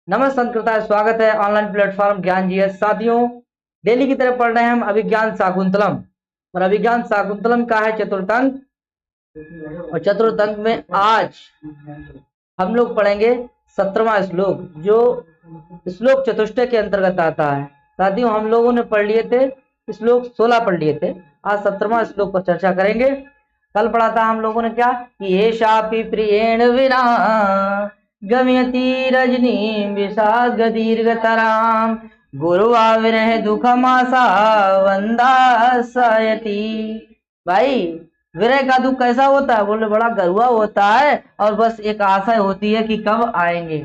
नमस्कार संस्कृता स्वागत है ऑनलाइन प्लेटफॉर्म ज्ञान जीएस। साथियों, डेली की तरफ पढ़ रहे हैं हम अभिज्ञान शाकुंतलम। और अभिज्ञान शाकुंतलम का है चतुर्थ अंक। और चतुर्थ अंक में आज हम लोग पढ़ेंगे 17वां श्लोक, जो श्लोक चतुष्टय के अंतर्गत आता है। साथियों, हम लोगों ने पढ़ लिए थे श्लोक 16 पढ़ लिए थे। आज 17वां श्लोक पर चर्चा करेंगे। कल पढ़ा था हम लोगों ने क्या कि एषापि प्रियेण विना गम्यति रजनी विषाद दीर्घतराम गुरुवा विरह दुखमासा वंदासयति। भाई, विरह का दुख कैसा होता है? बोले बड़ा गरुआ होता है और बस एक आशा होती है कि कब आएंगे,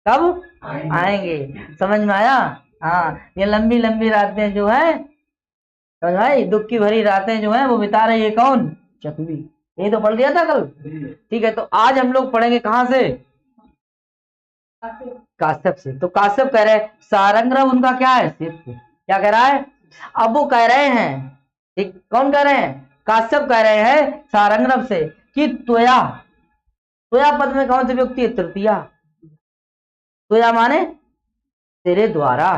कब आएंगे। समझ में आया? हाँ, ये लंबी लंबी रातें जो है, समझ भाई, दुख की भरी रातें जो है वो बिता रही है कौन? चकवी। यही तो पढ़ लिया था कल। ठीक है, तो आज हम लोग पढ़ेंगे कहां से? काश्यप से। तो काश्यप कह रहे हैं सारंगरव उनका क्या है? शिष्य। क्या कह रहा है? अब वो कह रहे हैं, ठीक, कौन कह रहे हैं? काश्यप कह रहे हैं सारंगरव से कि त्वया, त्वया पद में कौन सी व्यक्ति है? तृतीया। त्वया माने तेरे द्वारा।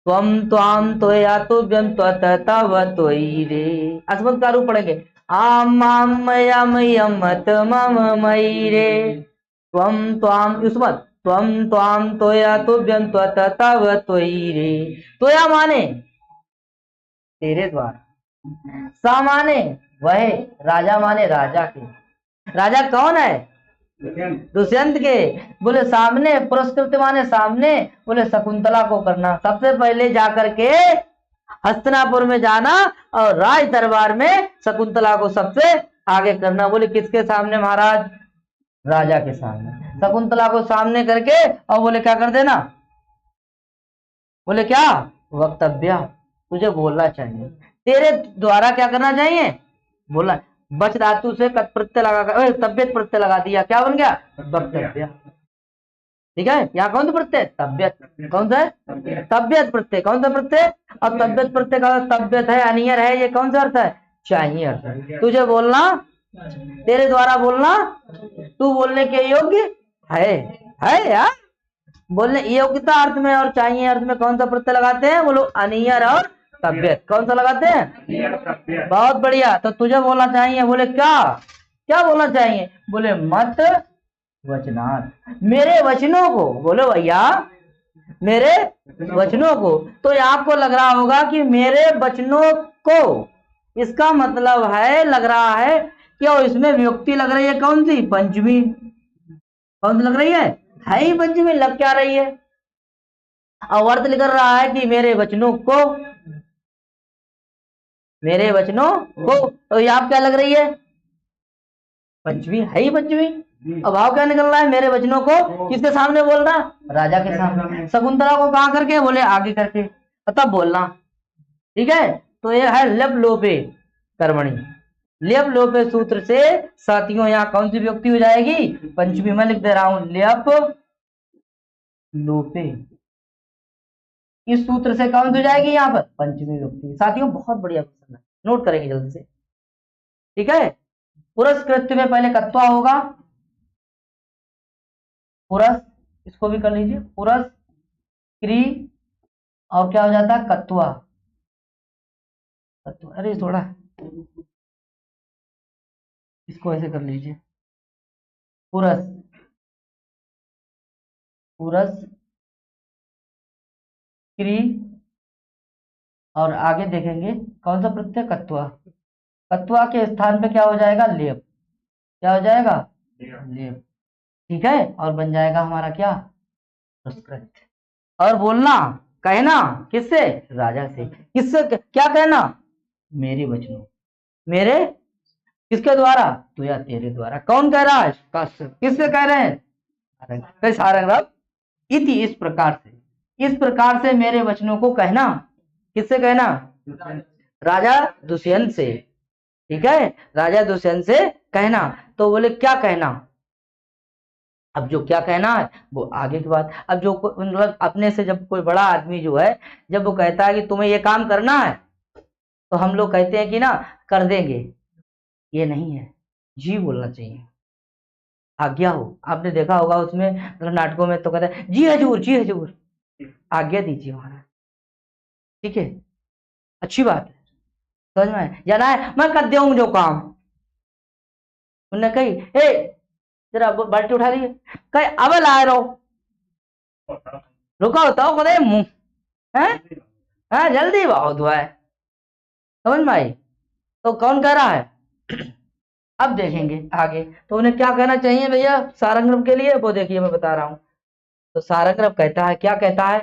त्वम त्वाम त्वया तुभ्यम त्वत तव त्वयि रे। अस्मत् का रूप पढ़ेंगे आम माम मया मयम मत मम मयि रे। त्वम त्वाम युष्मत् त्वम त्वाम त्वया तुभ्यम त्वत तव त्वयि रे। त्वया माने तेरे द्वारा, सा माने वह, राजा माने राजा के। राजा कौन है? दुष्यंत के। बोले सामने, पुरस्कृत माने सामने, बोले शकुंतला को करना। सबसे पहले जाकर के हस्तिनापुर में जाना और राज दरबार में शकुंतला को सबसे आगे करना। बोले किसके सामने महाराज? राजा के सामने। शकुंतला को सामने करके और बोले क्या कर देना? बोले क्या? वक्तव्य, तुझे बोलना चाहिए। तेरे द्वारा क्या करना चाहिए? बोलना। बच धातु से कत प्रत्यय लगा, तबियत प्रत्यय लगा दिया, क्या बन गया? वक्तव्य। ठीक है, यहाँ कौन सा प्रत्यय? तबियत। कौन सा है? तबियत प्रत्यय। कौन सा प्रत्यय? और तबियत प्रत्यय का तबियत है, अनियर है, ये कौन सा अर्थ है? चाहिए अर्थ। तुझे बोलना, तेरे द्वारा बोलना, तू बोलने के योग्य है यार। बोलने योग्यता अर्थ में और चाहिए अर्थ में कौन सा प्रत्यय लगाते हैं? बोलो अनियर और तबियत। कौन सा लगाते हैं? बहुत बढ़िया। तो तुझे बोलना चाहिए। बोले क्या? क्या बोलना चाहिए? बोले मत वचनात्, मेरे वचनों को। बोलो भैया, मेरे वचनों को। तो आपको लग रहा होगा कि मेरे वचनों को, इसका मतलब है, लग रहा है कि और इसमें विभक्ति लग रही है कौन सी? पंचमी। कौन सी लग रही है? ही पंचमी लग क्या रही है? और अर्थ लिख रहा है कि मेरे वचनों को, मेरे वचनों को। तो यहाँ क्या लग रही है? पंचमी, है ही पंचमी। अब भाव क्या निकल रहा है? मेरे वचनों को किसके सामने बोलना? राजा के सामने। शकुंतला को कहां करके? बोले आगे करके, तब बोलना। ठीक है, तो ये है लेप लोपे कर्मणि। लेप लोपे सूत्र से साथियों यहाँ कौन सी विभक्ति हो जाएगी? पंचमी। मैं लिख दे रहा हूं लेप लोपे। इस सूत्र से कौन सी हो जाएगी यहाँ पर? पंचमी विभक्ति। साथियों बहुत बढ़िया क्वेश्चन है, नोट करेंगे जल्दी से। ठीक है, पुरस्कृत्य में पहले कत्वा होगा, पुरस, इसको भी कर लीजिए, पुरस क्री, और क्या हो जाता है? कत्वा। अरे थोड़ा इसको ऐसे कर लीजिए, पुरस, पुरस क्री, और आगे देखेंगे कौन सा प्रत्यय? कत्वा। कत्वा के स्थान पे क्या हो जाएगा? लेप। क्या हो जाएगा? लेप। ठीक है, और बन जाएगा हमारा क्या? पुरस्कृत। और बोलना, कहना किससे? राजा से। किससे? क्या कहना? मेरे वचनों, मेरे किसके द्वारा? तो या तेरे द्वारा। कौन कह रहा है? किससे कह रहे हैं? सारंगरव इति, इस प्रकार से, इस प्रकार से मेरे वचनों को कहना। किससे कहना? राजा दुष्यंत से। ठीक है, राजा दुष्यंत से कहना। तो बोले क्या कहना? अब जो क्या कहना है वो आगे की बात। अब जो मतलब अपने से जब कोई बड़ा आदमी जो है, जब वो कहता है कि तुम्हें ये काम करना है, तो हम लोग कहते हैं कि ना कर देंगे, ये नहीं है, जी बोलना चाहिए। आज्ञा हो। आपने देखा होगा उसमें मतलब नाटकों में तो कहते हैं जी हजूर, जी हजूर, आज्ञा दीजिए महाराज। ठीक है, अच्छी बात है, समझ में आया? जाना है मैं कर दूंगा जो काम। उनने कही ए जरा बाल्टी उठा लीजिए, कहे अब ला रहो, रुका होता हो कदे मुंह है, हाँ जल्दी बहुत हुआ है, समझ में आई? तो कौन कह रहा है? अब देखेंगे आगे तो उन्हें क्या कहना चाहिए भैया सारंगरव के लिए, वो देखिए मैं बता रहा हूं। तो सारंगरव कहता है, क्या कहता है?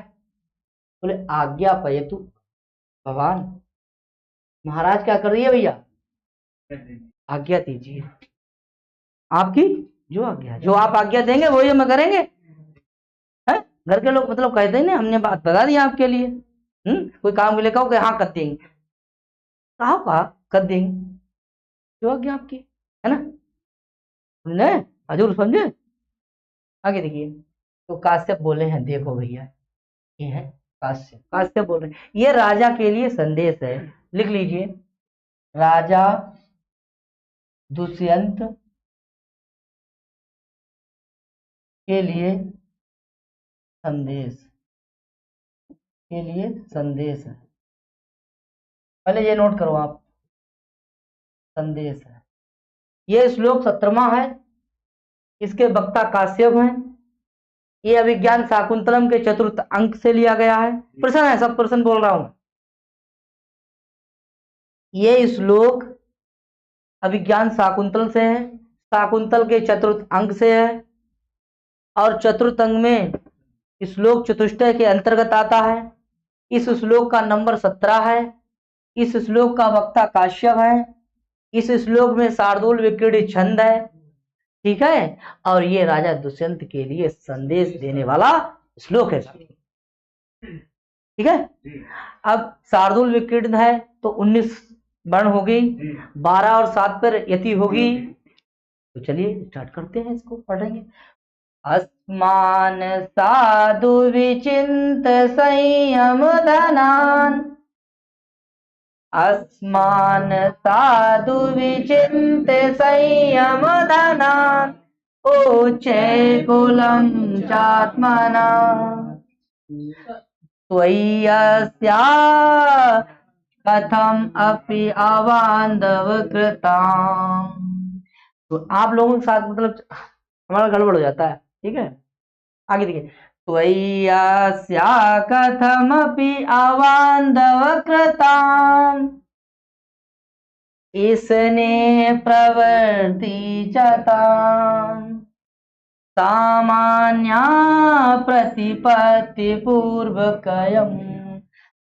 बोले आज्ञा पयतु भगवान, महाराज क्या कर रही है भैया? आज्ञा दीजिए, आपकी जो आज्ञा, जो आप आज्ञा देंगे वही हम करेंगे। है घर के लोग मतलब कहते हैं ना, हमने बात बता दी आपके लिए। कोई काम के लिए कहो कि हाँ कर देंगे, कहा कर देंगे, जो आज्ञा आपकी, है ना? सुनने हजूर समझे? आगे देखिए, तो काश्यप बोले हैं, देखो भैया ये है काश्यप, काश्यप बोल रहे हैं ये राजा के लिए संदेश है, लिख लीजिए, राजा दुष्यंत के लिए संदेश, के लिए संदेश है। पहले ये नोट करो आप, संदेश है। ये श्लोक 17वां है, इसके वक्ता काश्यप हैं। ये अभिज्ञान शाकुंतलम के चतुर्थ अंक से लिया गया है। प्रश्न है, सब प्रश्न बोल रहा हूं। ये श्लोक अभिज्ञान शाकुंतल से है, शाकुंतल के चतुर्थ अंक से है, और चतुर्थ अंक में श्लोक चतुष्टय के अंतर्गत आता है। इस श्लोक का नंबर 17 है। इस श्लोक का वक्ता काश्यप है। इस श्लोक में शार्दूल विक्रीडित छंद है, ठीक है, और ये राजा दुष्यंत के लिए संदेश देने वाला श्लोक है, ठीक है। अब शार्दूल विक्रीडित है तो 19 वर्ण होगी, 12 और 7 पर यति होगी। तो चलिए स्टार्ट करते हैं, इसको पढ़ेंगे। अस्मान साधु विचिंत संयम धनान, अस्मान साधु विचिंत संयम धनान, ओचे कुलम चात्मना, त्वय्यस्या कथम अपि अवांधव कृताम। तो आप लोगों के साथ मतलब हमारा गड़बड़ हो जाता है, ठीक है। आगे देखिए, त्वय्यस्या कथमपि अवांधव कृताम, इसने प्रवृत्ति चताम, सामान्या प्रतिपत्ति पूर्वकयम्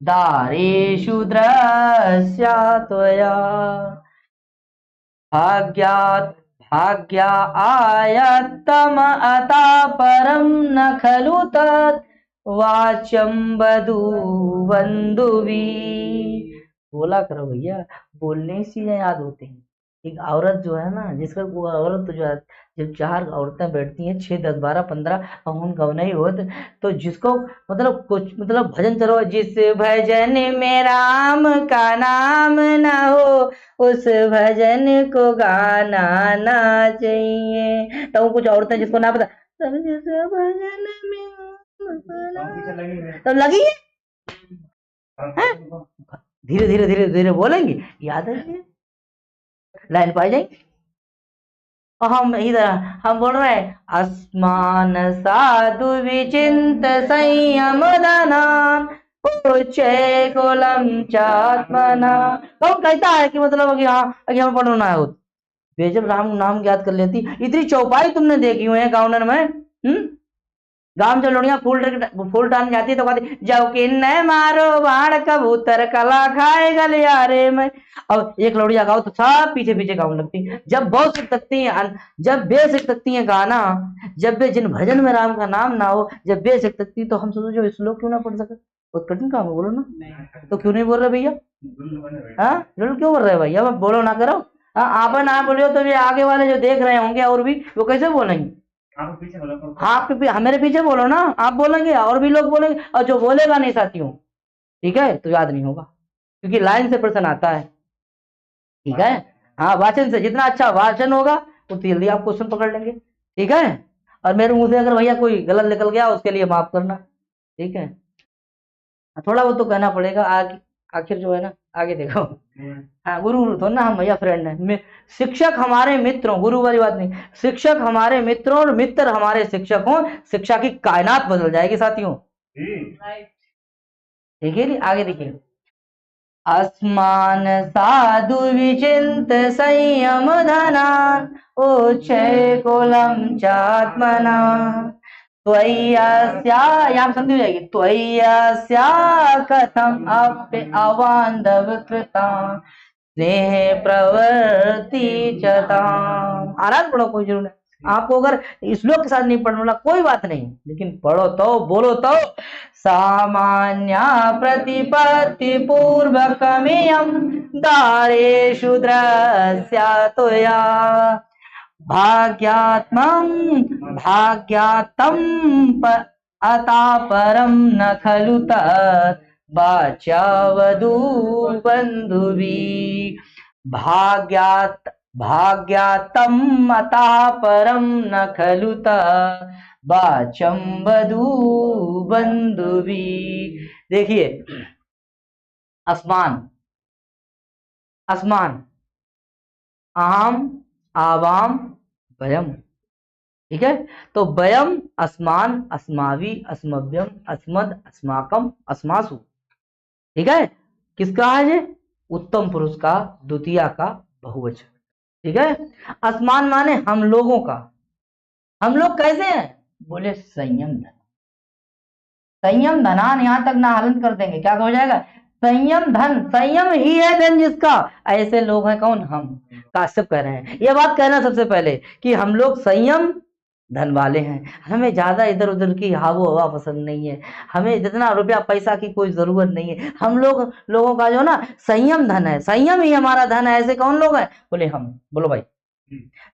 दारेषु दृश्या त्वया, भाग्यात् भाग्या आयत्तम अता परम न खलु तत् वाच्यम बधु बंधुवी। बोला करो भैया, बोलने से याद होते हैं। एक औरत जो है ना, जिसका वो औरत तो जो है, जब 4 औरतें बैठती हैं, 6, 10, 12, 15 और गौ नहीं होते, तो जिसको मतलब कुछ मतलब भजन चलो, जिस भजन में राम का नाम न हो उस भजन को गाना ना चाहिए। तो कुछ औरतें जिसको ना पता, जिस भजन में तो लगी है, धीरे धीरे धीरे धीरे बोलेंगे, याद है, लाइन पाई जाएंगे। हम इधर हम बोल रहे हैं, अस्मान साधु विचिंत संयम धनान, उच्चै कुलम चात्मना। कौन कहता है कि मतलब कि हाँ हमें पढ़ना है? बेजब राम नाम याद कर लेती। इतनी चौपाई तुमने देखी हुई है गाँव में, गांव जो लोड़ियां फूल टान जाती है तो कहती जब किन्न मारो बाण कबूतर कला खाए गलियारे में। अब एक लोड़िया गाओ तो सब पीछे पीछे गाँव लगती। जब बहुत सीख सकती है, जब बे सीख सकती है गाना, जब बे जिन भजन में राम का नाम ना हो, जब बे सीख सकती तो हम सोचो जो श्लोक क्यों ना पढ़ सके। बहुत कठिन काम है, बोलो ना। तो क्यों नहीं बोल रहे भैया? हाँ लुल क्यों बोल रहे भैया? अब बोलो ना करो। आप ना बोलियो तो ये आगे वाले जो देख रहे होंगे और भी, वो कैसे बोलेंगे? आप मेरे पीछे बोलो ना, आप बोलेंगे और भी लोग बोलेंगे, और जो बोलेगा नहीं साथियों, ठीक है, तो याद नहीं होगा, क्योंकि लाइन से प्रश्न आता है, ठीक है। हाँ वाचन से जितना अच्छा वाचन होगा उतनी जल्दी आप क्वेश्चन पकड़ लेंगे, ठीक है। और मेरे मुंह से अगर भैया कोई गलत निकल गया उसके लिए माफ करना, ठीक है। थोड़ा बहुत तो कहना पड़ेगा, आखिर जो है ना, आगे देखो। हाँ, गुरु गुरु तो ना, हम भैया फ्रेंड हैं। शिक्षक हमारे मित्रों, गुरु वाली बात नहीं, शिक्षक हमारे मित्रों और मित्र हमारे शिक्षक हों, शिक्षा की कायनात बदल जाएगी साथियों। देखिए जी, आगे देखिए। अस्मान साधु विचिंत संयम धना उच्चय कुलम चात्मना त्वय्यस्या, यहाँ संधि हो जाएगी, त्वय्यस्या कथम अप्य अवान्धव कृता स्नेह प्रवृत्ति चताम। आराम पढ़ो, कोई जरूर नहीं। आपको अगर श्लोक के साथ नहीं पढ़ने वाला कोई बात नहीं, लेकिन पढ़ो तो, बोलो तो। सामान्य प्रतिपत्ति पूर्वकमियं दारेषु द्रस्यातोया भाग्यात्मं भाग्यात्तं अतापरं न खलु तत् वाच्यावधू बन्धुभिः भाग्यात्तम अतः परम न खलु वाचम वधू बंधुवी। देखिए, अस्मान, अस्मान, आम, आवाम, वयम, ठीक है। तो वयम, अस्मान, अस्मावी, अस्मभ्यम, अस्मद, अस्माकम, अस्मासु, ठीक है। किसका है ये? उत्तम पुरुष का द्वितीया का बहुवचन, ठीक है। अस्मान माने हम लोगों का। हम लोग कैसे हैं? बोले संयम धन, संयम धनान, यहां तक ना हलन कर देंगे, क्या हो जाएगा? संयम धन, संयम ही है धन जिसका। ऐसे लोग हैं कौन? हम। काश्यप कह रहे हैं ये बात कहना सबसे पहले कि हम लोग संयम धन वाले हैं। हमें ज्यादा इधर उधर की हावो हवा पसंद नहीं है, हमें जितना रुपया पैसा की कोई जरूरत नहीं है। हम लोगों का जो ना संयम धन है, संयम ही हमारा धन है। ऐसे कौन लोग हैं? बोले हम। बोलो भाई,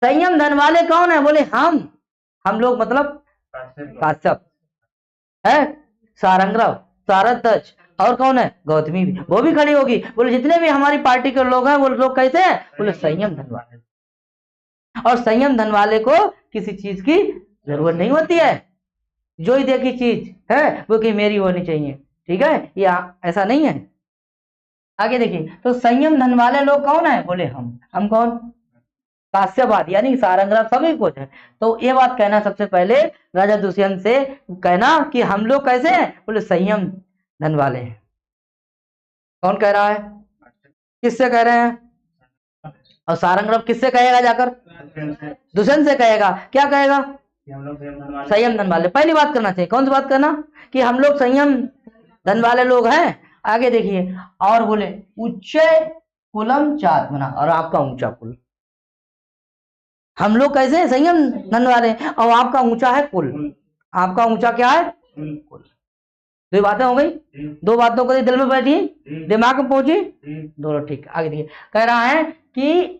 संयम धन वाले कौन है? बोले हम लोग मतलब काश्यप है, सारंगराव, सारद्वज, और कौन है? गौतमी भी, वो भी खड़ी होगी। बोले जितने भी हमारी पार्टी के लोग हैं वो लोग कैसे हैं? बोले संयम धन वाले। और संयम धन वाले को किसी चीज की जरूरत नहीं होती है, जो ही देखी चीज है वो कि मेरी होनी चाहिए, ठीक है। ये ऐसा नहीं है। आगे देखिए, तो संयम धन वाले लोग कौन है? बोले हम कौन? काश्यपवाद, यानी सारंगराव सभी कुछ है। तो ये बात कहना सबसे पहले राजा दुष्यंत से कहना कि हम लोग कैसे हैं? बोले संयम धन वाले हैं। कौन कह रहा है? किससे कह रहे हैं? और सारंगराव किससे कहेगा जाकर? दुष्यंत से कहेगा। क्या कहेगा? संयम धन वाले। पहली बात करना चाहिए, कौन सी बात करना? कि हम लोग संयम धन वाले लोग हैं। आगे देखिए, और बोले उच्च कुलम चात्मना, और आपका ऊंचा कुल। हम लोग कैसे हैं? संयम धन वाले, और आपका ऊंचा है कुल। आपका ऊंचा क्या है? कुल। दो बातें हो गई, दो बातों को दिल में बैठी, दिमाग में पहुंची, दोनों ठीक। आगे देखिए, कह रहा है कि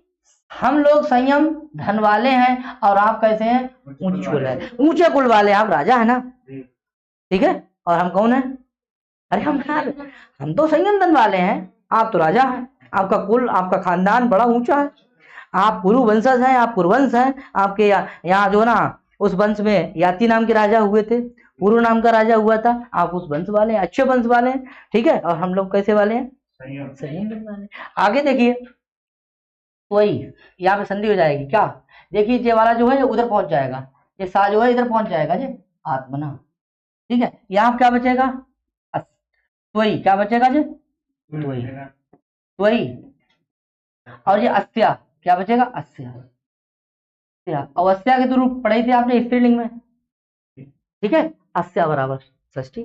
हम लोग संयम धन वाले हैं और आप कैसे हैं? ऊंचे कुल है, ऊंचे कुल वाले। आप राजा है ना, ठीक है, और हम कौन है? अरे हम तो संयम धन वाले हैं, आप तो राजा हैं। आपका कुल, आपका खानदान बड़ा ऊंचा है, आप कुरु वंशज हैं, आप कुरुवंश हैं। आपके यहाँ जो ना उस वंश में याति नाम के राजा हुए थे, पुरु नाम का राजा हुआ था, आप उस वंश वाले, अच्छे वंश वाले हैं, ठीक है। और हम लोग कैसे वाले हैं? संयम धन वाले। आगे देखिए, वही यहाँ पे संधि हो जाएगी क्या? देखिए, ये वाला जो है उधर पहुंच जाएगा, ये सा जो है इधर पहुंच जाएगा जी, आत्मना, ठीक है। यहाँ क्या बचेगा? त्वयि, क्या बचेगा जी? त्वयि, त्वयि। और ये अस्या, क्या बचेगा? अस्या। अवस्या के तो रूप पढ़ाई थी आपने स्त्रीलिंग में, ठीक है। अस्या बराबर षष्ठी,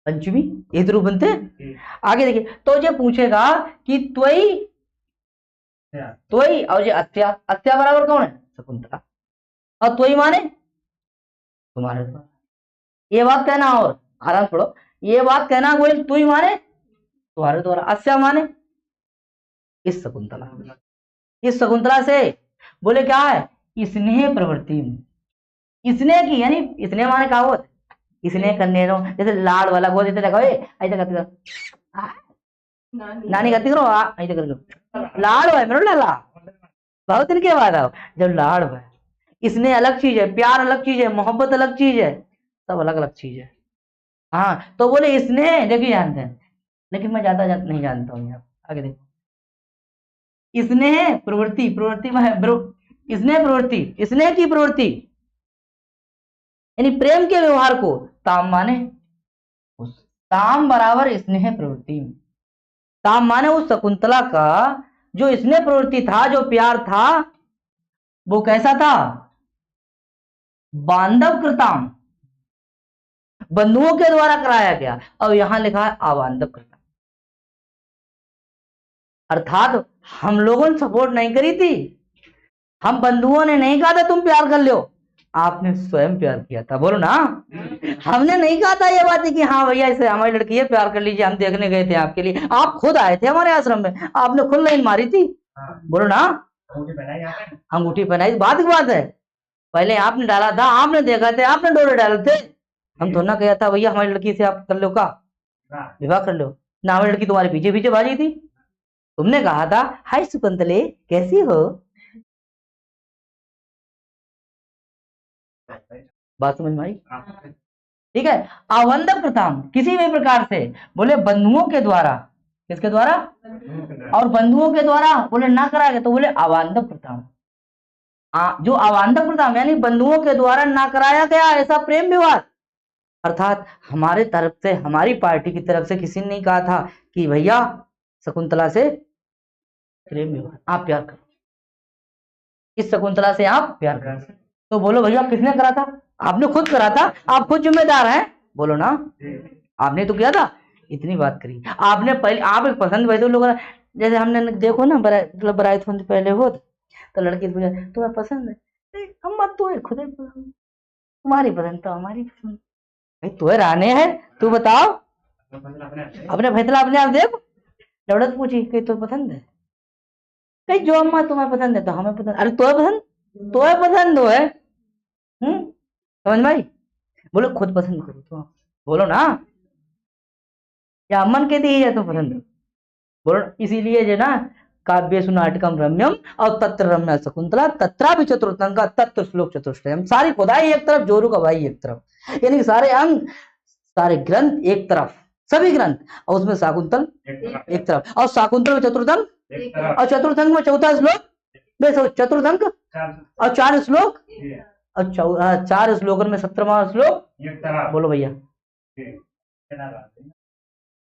पंचमी, ये तो रूप बनते हैं। आगे देखिए, तो ये पूछेगा कि त्वयि, त्वयि और ये अस्या, अस्या बराबर कौन है? शकुंतला। और त्वयि माने तुम्हारे द्वारा। ये बात कहना, और आराम छोड़ो, ये बात कहना कोई, त्वयि माने तुम्हारे द्वारा, अस्या माने इस शकुंतला। इस शकुंतला से बोले क्या है? स्नेह प्रवृत्ति, स्नेह की, यानी स्नेह माने क्या होता? स्नेह करने दो, जैसे लाड़ वाला गोद देते देखो, ऐसे करते करो, नानी करती करो, ऐसे करके लाड़ है मेरे लाला, बहुत दिन के बाद आओ जब लाड़ है, स्नेह अलग चीज है, प्यार अलग चीज है, मोहब्बत अलग चीज है, सब अलग अलग चीज है। हाँ तो बोले स्नेह देखिए जानते हैं, लेकिन मैं ज्यादा नहीं जानता हूँ। आप आगे देखो, स्नेह प्रवृत्ति, प्रवृत्ति में स्नेह प्रवृत्ति, स्नेह की प्रवृत्ति यानी प्रेम के व्यवहार को ताम माने, उस ताम बराबर स्नेह प्रवृत्ति। ताम माने उस शकुंतला का जो स्नेह प्रवृत्ति था, जो प्यार था, वो कैसा था? बांधव कृताम, बंधुओं के द्वारा कराया गया। अब यहां लिखा है अबांधव कृताम, अर्थात हम लोगों ने सपोर्ट नहीं करी थी, हम बंधुओं ने नहीं कहा था तुम प्यार कर लो, आपने स्वयं प्यार किया था। बोलो ना, हमने नहीं कहा था ये बात कि हाँ भैया इसे हमारी लड़की है प्यार कर लीजिए, हम देखने गए थे आपके लिए, आप खुद आए थे हमारे आश्रम में, आपने खुद लाइन मारी थी। बोलो ना, अंगूठी पहनाई, बात की बात है, पहले आपने डाला था, आपने देखा था, आपने डोरे डाले थे, हम तो ना कहा था भैया हमारी लड़की से आप कर लो का विवाह कर लो ना, हमारी लड़की तुम्हारे पीछे पीछे भागी थी, तुमने कहा था हाय शकुंतले कैसी हो। बात समझ में आई? ठीक है, अवंदक प्रथाम किसी भी प्रकार से, बोले बंधुओं के द्वारा, किसके द्वारा? और बंधुओं के द्वारा बोले ना कराया गया, तो बोले अवांधक प्रथाम, जो अवांधक प्रथाम यानी बंधुओं के द्वारा ना कराया गया ऐसा प्रेम विवाह, अर्थात हमारे तरफ से, हमारी पार्टी की तरफ से किसी ने नहीं कहा था कि भैया शकुंतला से प्रेम विवाह आप प्यार करो, इस शकुंतला से आप प्यार करो। तो बोलो भैया किसने करा था? आपने खुद करा था, आप खुद जिम्मेदार हैं। बोलो ना, आपने तो किया था, इतनी बात करी आपने। पहले आप एक पसंद वैसे लोग, जैसे हमने देखो ना मतलब बरात होने पहले हो तो लड़की पूछा तुम्हें पसंद है, हम मत तो है खुद तुम्हारी पसंद तो हमारी पसंद भाई, तो रहने है, तू बताओ अपने फैसला अपने आप देखो। लड़त पूछी कि तो पसंद है, कहीं जो अम्मा तुम्हें पसंद है तो हमें पसंद, अरे तो पसंद, तो है पसंद है, समझ भाई? बोलो खुद पसंद करो तो, बोलो ना, या मन के दी है तो पसंद, बोलो। इसीलिए जो ना काव्येषु नाटकम रम्यम और तत्र रम्या शकुंतला तत्रापि चतुर्थंग, तत्र श्लोक चतुष्टयम, सारी खुदाई एक तरफ, जोरू का भाई एक तरफ, यानी सारे अंग, सारे ग्रंथ एक तरफ, सभी ग्रंथ, और उसमें शाकुंतल एक तरफ, और शाकुंतल में चतुर्थंग, और चतुर्थंग में चौथा श्लोक, चतुर्थंग और 4 श्लोक, और 4 श्लोकन में 17वां श्लोक। बोलो भैया,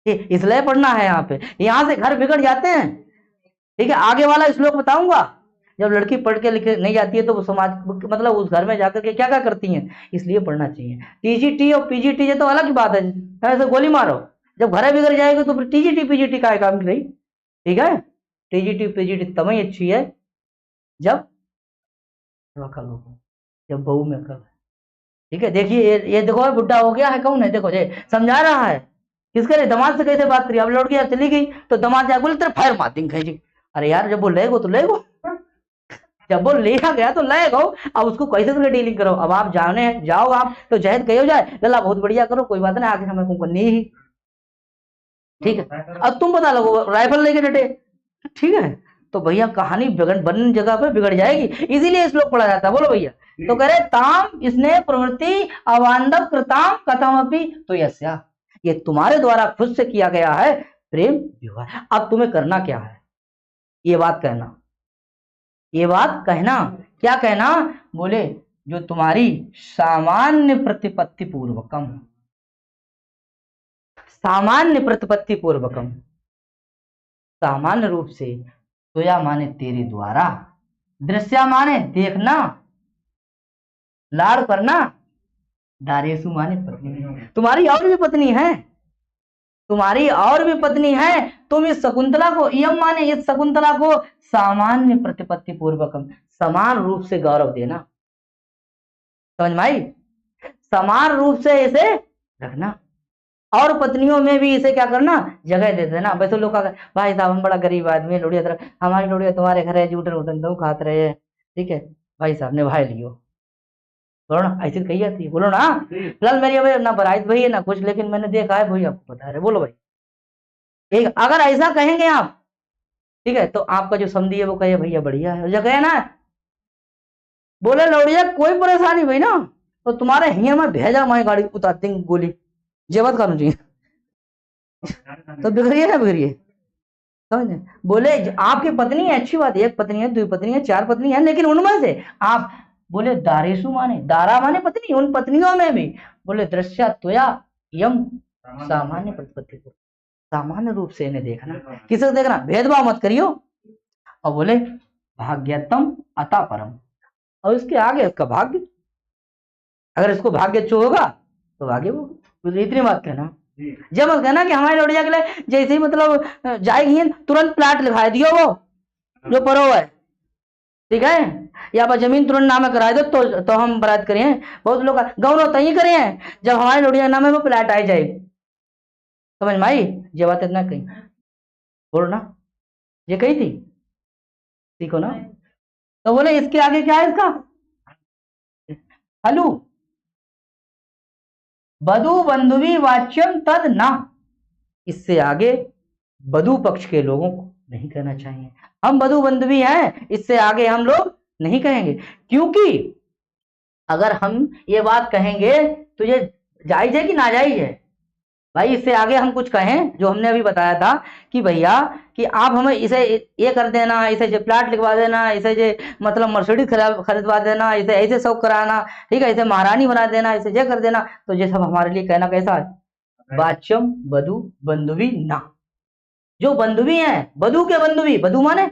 इसलिए पढ़ना है यहाँ पे, यहाँ से घर बिगड़ जाते हैं। ठीक है, आगे वाला श्लोक बताऊंगा, जब लड़की पढ़ के लिखे नहीं जाती है तो वो समाज मतलब उस घर में जाकर के क्या क्या करती हैं, इसलिए पढ़ना चाहिए। टीजीटी और पीजीटी ये तो अलग ही बात है, ऐसे गोली मारो, जब घर बिगड़ जाएगी तो फिर टीजीटी पीजीटी का काम नहीं। ठीक है, टीजीटी पीजीटी तभी अच्छी है जब अकल हो, जब बहू में अकल है। ठीक है, देखिए ये देखो बुढ़ा हो गया है, कौन है देखो, ये समझा रहा है किसके लिए, दमाद से कैसे बात करी, अब लौट गया चली गई तो दमाद जाके बोले तेरे फायर मार देंगे जी। अरे यार जब वो ले गो तो ले गो, जब वो लेगा गया तो ले गो, अब उसको कैसे तो डीलिंग करो। अब आप जाने जाओ आप तो जहद कहो जाए लल्ला बहुत बढ़िया करो, कोई बात नहीं आगे हमें को करनी ही। ठीक है, अब तुम पता लगो राइफल लेके डटे, ठीक है, तो भैया कहानी बन जगह पे बिगड़ जाएगी, इसीलिए इस लोग पढ़ा जाता है। बोलो भैया, तो कह रहे ताम स्नेह प्रवृत्ति अवांधव कृताम कथमपि तो यस्या, ये तुम्हारे द्वारा खुद से किया गया है प्रेम विवाह। अब तुम्हें करना क्या है, ये बात कहना, ये बात कहना, क्या कहना? बोले जो तुम्हारी सामान्य प्रतिपत्ति पूर्वकम, सामान्य प्रतिपत्ति पूर्वकम, सामान्य रूप से, तोया माने तेरे द्वारा, दृश्या माने देखना, लाड़ करना, दारेसु माने पत्नी, तुम्हारी और भी पत्नी है, तुम्हारी और भी पत्नी है, तुम इस शकुंतला को, यम माने इस शकुंतला को सामान्य प्रतिपत्ति पूर्वकम, समान रूप से गौरव देना। समझ में आई? समान रूप से इसे रखना, और पत्नियों में भी इसे क्या करना, जगह दे देना। वैसे लोग भाई साहब हम बड़ा गरीब आदमी है, लोड़िया तरह हमारी लोड़िया तुम्हारे घर है, जूठन उठन दो खाते रहे, ठीक है भाई साहब ने भाई लियो, बोलो ना, ऐसी कही जाती है। बोलो ना, फिलहाल मेरी अब ना बराइत भाई है ना कुछ, लेकिन मैंने देखा है भाई, आपको बता रहे। बोलो भाई, एक अगर ऐसा कहेंगे आप, ठीक है, तो आपका जो समझी है वो कहे भैया बढ़िया है, जगह है ना, बोले लौड़िया कोई परेशानी भाई ना तो तुम्हारे हियर में भेजा मैं गाड़ी उतार देंगे गोली जेबत करूँ चाहिए तो बिगड़िए ना बिगड़िए समझे। बोले आपकी पत्नी है अच्छी बात है, एक पत्नी है, दो पत्नी है, चार पत्नी है, लेकिन उनमें से आप बोले दारेशु माने दारा माने पत्नी, उन पत्नियों में भी बोले दृश्या त्वया यम सामान्य प्रतिपत्ति को सामान्य रूप से इन्हें देखना, किसे देखना, भेदभाव मत करियो। और बोले भाग्यतम अता परम, और इसके आगे इसका भाग्य, अगर इसको भाग्य अच्छो होगा तो भाग्य वो, तो इतनी बात कहना। जब मत कहना कि हमारी लौड़िया के लिए जैसे ही मतलब जाएगी तुरंत प्लाट लिखा दियो वो जो परो है, ठीक है, या पर जमीन तुरंत नामे करा दो तो हम बरात करें। बहुत लोग गौरव तय करे हैं जब हमारे लौड़िया नामे में प्लाट आ जाए, समझ में आई ये बात, इतना कही बोल ना, ये कही थी सीखो ना। तो बोले इसके आगे क्या है इसका हलू, बधु बंधुवी वाच्यम तद ना, इससे आगे बधु पक्ष के लोगों को नहीं कहना चाहिए। हम बधु बंधुवी हैं, इससे आगे हम लोग नहीं कहेंगे, क्योंकि अगर हम ये बात कहेंगे तो ये जायज है कि नाजायज है भाई। इससे आगे हम कुछ कहें जो हमने अभी बताया था कि भैया कि आप हमें इसे ये कर देना, इसे जो प्लाट लिखवा देना, इसे जो मतलब मर्सिडीज खरीदवा देना, इसे ऐसे शौक कराना, ठीक है, इसे महारानी बना देना, इसे ये कर देना, तो ये सब हमारे लिए कहना कैसा है, वाच्यम बधु बंधुवी ना। जो बंधुवी हैं, बधु के बंधुवी, बधु माने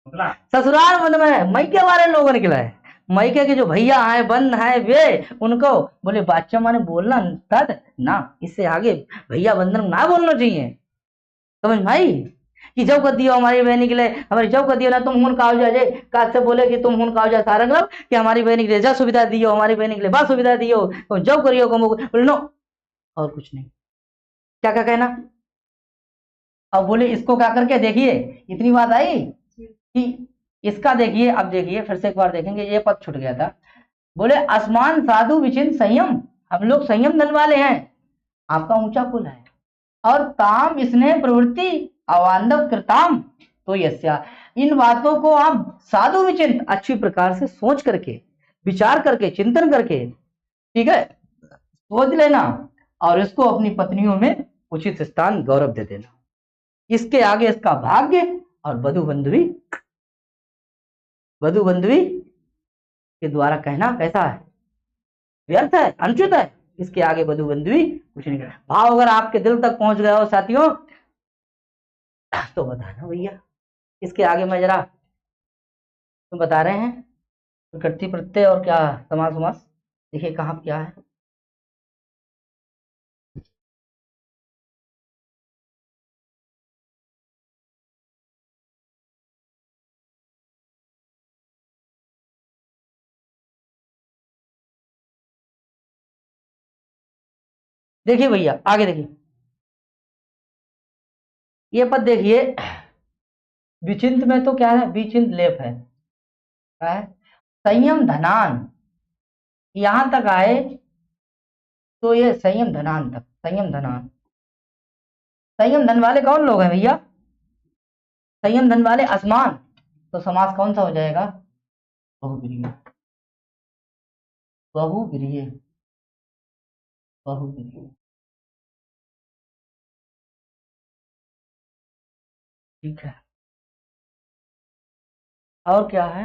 ससुराल बंद में मैके वाले लोगों ने खिलाए, मैके के जो भैया हैं बंद हैं वे उनको बोले बादशाह माने बोलना तद ना, इससे आगे भैया बंधन ना बोलना चाहिए, समझ भाई। कि जब कर दियो हमारी बहनी के लिए, हमारी जब कर दियो ना तुम हुन काव जाए काज से बोले कि तुम हुन काव जाए सारंग कि हमारी बहनी के लिए जा सुविधा दियो, हमारी बहनी के लिए बा सुविधा दियो, तो जब करियो कमो बोले नो और कुछ नहीं, क्या क्या कहना। अब बोले इसको क्या करके देखिए, इतनी बात आई कि इसका देखिए, अब देखिए फिर से एक बार देखेंगे, ये पद छूट गया था। बोले आसमान साधु विचिन संयम, हम लोग संयम दल वाले हैं, आपका ऊंचा कुल है, और ताम स्नेह प्रवृत्ति अवांधव कृताम, तो यस्या, इन बातों को आप साधु विचिंत अच्छी प्रकार से सोच करके विचार करके चिंतन करके, ठीक है, सोच लेना और इसको अपनी पत्नियों में उचित स्थान गौरव दे देना। इसके आगे इसका भाग्य और बधु बंधुवी, बधु बंधुवी के द्वारा कहना कैसा है, व्यर्थ है, अनुचित है। इसके आगे बधु बंधुवी कुछ नहीं करना। भाव अगर आपके दिल तक पहुंच गया हो साथियों तो बताना भैया, इसके आगे मैं जरा तो बता रहे हैं प्रकृति प्रत्यय और क्या समास समास, देखिए कहाँ क्या है। देखिए भैया आगे देखिए, ये पद देखिए, विचिंत में तो क्या है, विचिंत लेप है, क्या है, संयम धनान, यहां तक आए तो ये संयम धनान तक, संयम धनान, संयम धन वाले कौन लोग हैं भैया, संयम धन वाले आसमान, तो समास कौन सा हो जाएगा, बहुब्रीहि, बहुब्रीहि, बहुब्रीहि, ठीक है। और क्या है,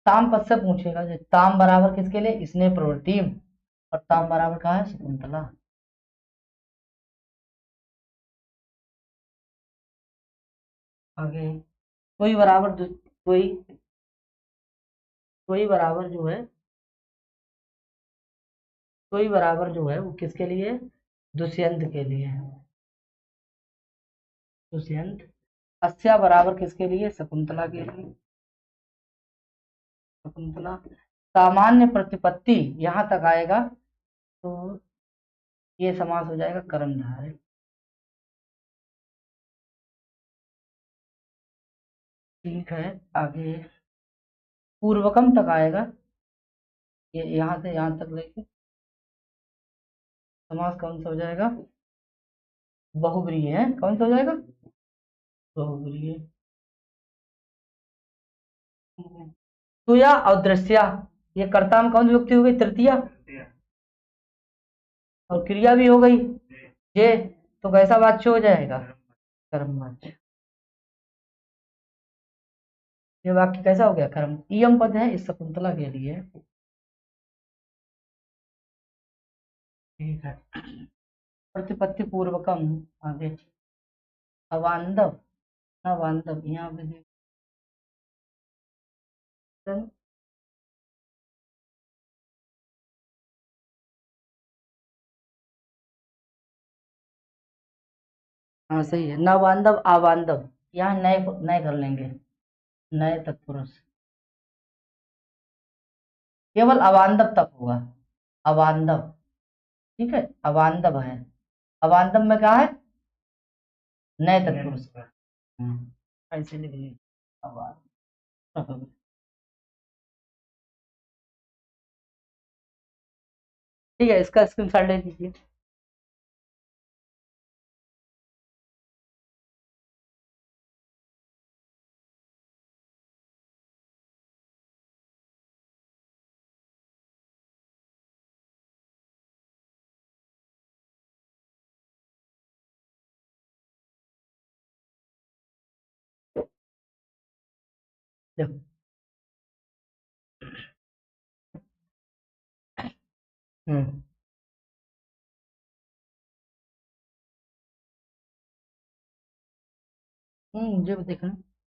ताम पद से पूछेगा, जो ताम बराबर किसके लिए, स्नेह प्रवृत्ति, और ताम बराबर कहा है, शकुंतला। आगे कोई बराबर कोई, कोई बराबर जो है, कोई बराबर जो है वो किसके लिए, दुष्यंत के लिए है, दुष्यंत। अस्या बराबर किसके लिए, शकुंतला के लिए, शकुंतला। सामान्य प्रतिपत्ति यहां तक आएगा तो ये समास हो जाएगा कर्मधारय, ठीक है। आगे पूर्वकम तक आएगा, ये यहां से यहां तक लेके समास कौन सा हो जाएगा, बहुब्रीहि है, कौन सा हो जाएगा? बहुब्रीहि। तुया और दृश्या, ये कर्ता में कौन सी विभक्ति हो गई? तृतीया। और क्रिया भी हो गई ये, तो कैसा वाच्य हो जाएगा? कर्मवाच्य। ये वाक्य कैसा हो गया? कर्म। इयम पद है इस शकुंतला के लिए। ठीक है। प्रतिपत्ति पूर्वकम, आगे अवांदव, अवांदव यहाँ पे हाँ सही है। नवांदव आवांदव, यहाँ नए नए कर लेंगे, नए तत्पुरुष। केवल अवांदव तक होगा, अवांदव। ठीक है, अवांदव है। अवांदव में क्या है? नए तत्पुरुष। ऐसे लिख लीजिए अवांदव। ठीक है, इसका स्क्रीनशॉट ले लीजिए। देखो। हम्म मुझे भी देखना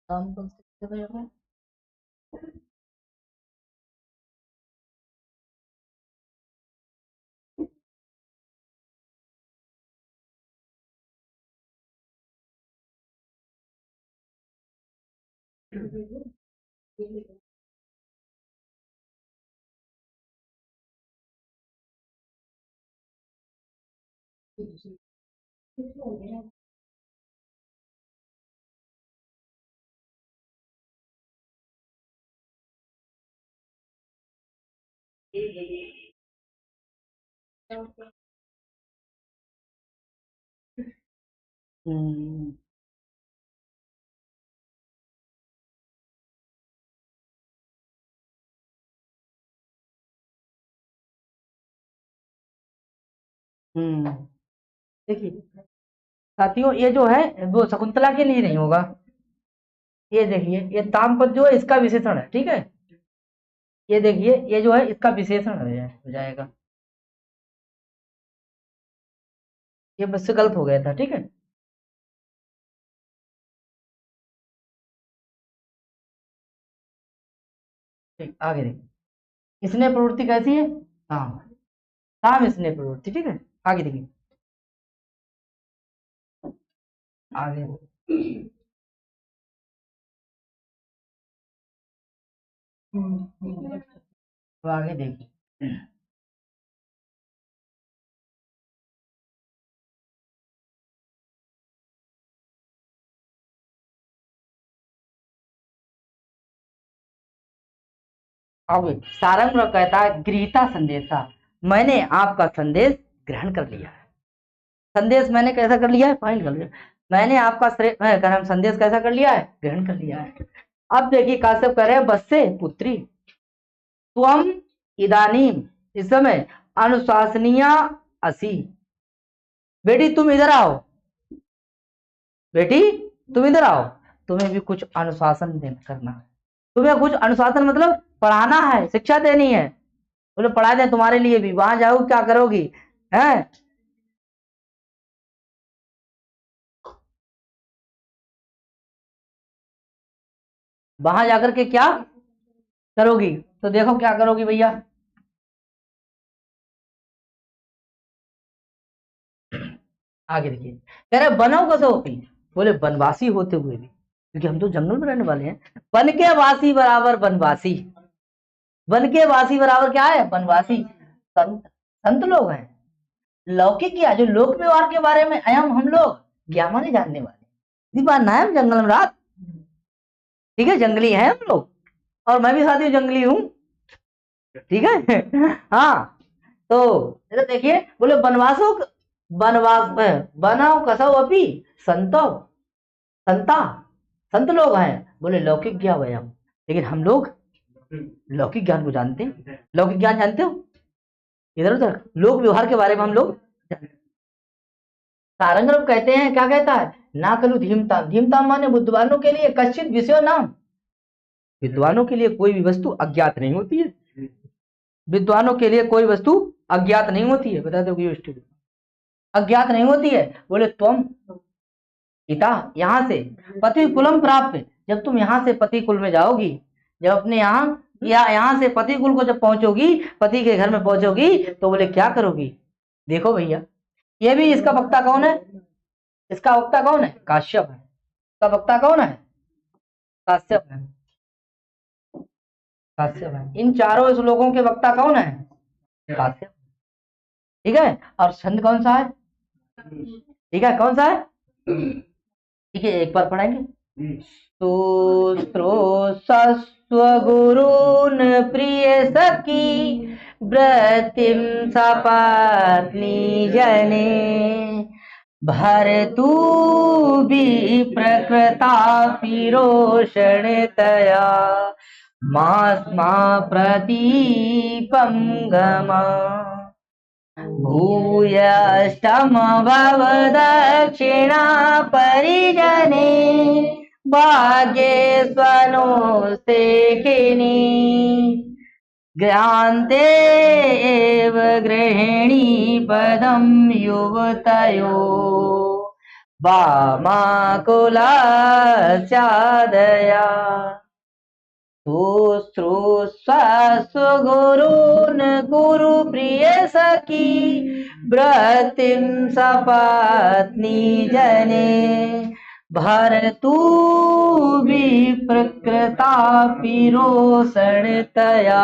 काम कौन से कर रहे हैं। हम्म हम्म, देखिए साथियों, ये जो है वो शकुंतला के लिए नहीं होगा। ये देखिए, ये तामपद जो है इसका विशेषण है, ठीक है। ये देखिए, ये जो है इसका विशेषण हो जाएगा। ये मुझसे गलत हो गया था, ठीक है। ठीक, आगे देखिए, स्नेह प्रवृत्ति कैसी है? काम, काम स्नेह प्रवृत्ति, ठीक है। आगे देखिए, आगे तो आगे देखिए, अब सारंग कहता है गृहीता संदेशा, मैंने आपका संदेश ग्रहण कर लिया है। संदेश मैंने कैसा कर लिया है? फाइल कर लिया। मैंने आपका संदेश कैसा कर लिया है? ग्रहण कर लिया है। अब देखिए काश्यप कह रहे हैं बस्से पुत्री त्वम इदानीम, इस समय अनुशासनिया असी, बेटी तुम इधर आओ, बेटी तुम इधर आओ, तुम्हें भी कुछ अनुशासन करना है। तुम्हें कुछ अनुशासन मतलब पढ़ाना है, शिक्षा देनी है। बोले पढ़ा दें तुम्हारे लिए भी, वहां जाओ क्या करोगी? हैं? वहां जाकर के क्या करोगी? तो देखो क्या करोगी भैया। आगे देखिए, कह रहे बनो कसोपी, बोले वनवासी होते हुए भी, क्योंकि हम तो जंगल में रहने वाले हैं। वन के वासी बराबर वनवासी, वन के वासी बराबर क्या है? वनवासी। संत, संत लोग हैं। लौकिक क्या, जो लोक व्यवहार के बारे में हम लोग ज्ञान जानने वाले, इसी बात ना है हम जंगल में रात, ठीक है, जंगली हैं हम लोग। और मैं भी साथियों जंगली हूँ, ठीक है। हाँ, तो देखिए बोले वनवासों बनवास में बनाओ कसो अपी संतो संता, संत लोग हैं। बोले लौकिक ज्ञान वयम, लेकिन हम लोग लौकिक ज्ञान को जानते हैं। लौकिक ज्ञान जानते हो, इधर उधर लोक व्यवहार के बारे में हम लोग। सारंगरव कहते हैं, क्या कहता है, ना कलु धीमताम, धीमताम माने बुद्धवानों के लिए कश्चित विषय नाम, विद्वानों के लिए कोई भी वस्तु अज्ञात नहीं होती है। विद्वानों के लिए कोई वस्तु अज्ञात नहीं होती है। बता दो कि अज्ञात नहीं होती है। बोले तुम पिता यहाँ से पति कुलम प्राप्त, जब तुम यहाँ से पति कुल में जाओगी, जब अपने यहाँ से पति कुल को जब पहुंचोगी, पति के घर में पहुंचोगी, तो बोले क्या करोगी। देखो भैया, ये भी इसका वक्ता कौन है, इसका वक्ता कौन है, काश्यप है। इसका वक्ता कौन है, काश्यप है। काश्यप है। इन चारों श्लोकों के वक्ता कौन है, काश्यप। ठीक है, और छंद कौन सा है, ठीक है, कौन सा है, ठीक है, एक बार पढ़ाएंगे। स्वगुरून प्रिय सखी व्रतिम सपत्नी जने, भरतु भी प्रकृता पिरोषणतया, मास्मा प्रदीपं गमा, भूयष्टम भव दक्षिणा परिजने, भाग्ये स्वनोस्तेकिनी, ज्ञान्ते एव गृहिणी पदं युवतयो, वामाकुलस्यादया, सुगुरून गुरु प्रिय सखी व्रतिम सपत्नी जने, भरतु विप्रकृता पिरोषणतया,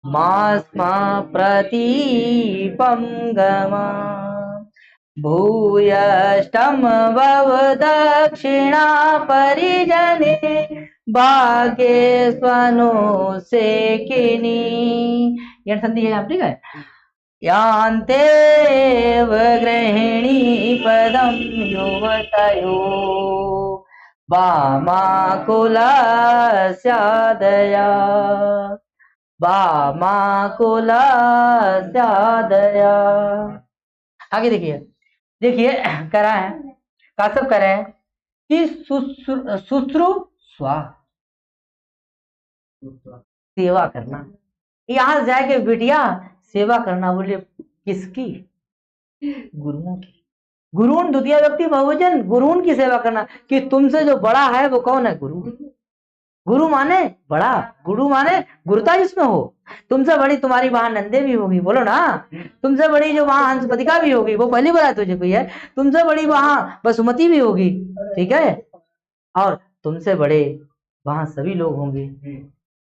मास्मा प्रतीपं गमा, भूयष्टम भव दक्षिणा परिजने, भाग्ये स्वनो से किनी। ये संधि है आप, ठीक है। यान्तेव गृहिणी पदम युवतयो, वामाकुलस्यादया, वामाकुलस्यादया। आगे देखिए, देखिए कह रहा है, काश्यप कह रहे हैं कि शुश्रूषा सेवा करना, यहां जाके बिटिया सेवा करना। बोले किसकी, गुरुओं की। गुरुन द्वितीय व्यक्ति बहुवचन, गुरुन की सेवा करना, कि तुमसे जो बड़ा है वो कौन है, गुरु। गुरु माने बड़ा, गुरु माने गुरुता जिसमें हो। तुमसे बड़ी तुम्हारी वहां नंदे भी होगी, बोलो ना। तुमसे बड़ी जो वहां हंसपतिका भी होगी, वो पहली बार तुझे कोई है। तुमसे बड़ी वहां वसुमती भी होगी, ठीक है, और तुमसे बड़े वहां सभी लोग होंगे,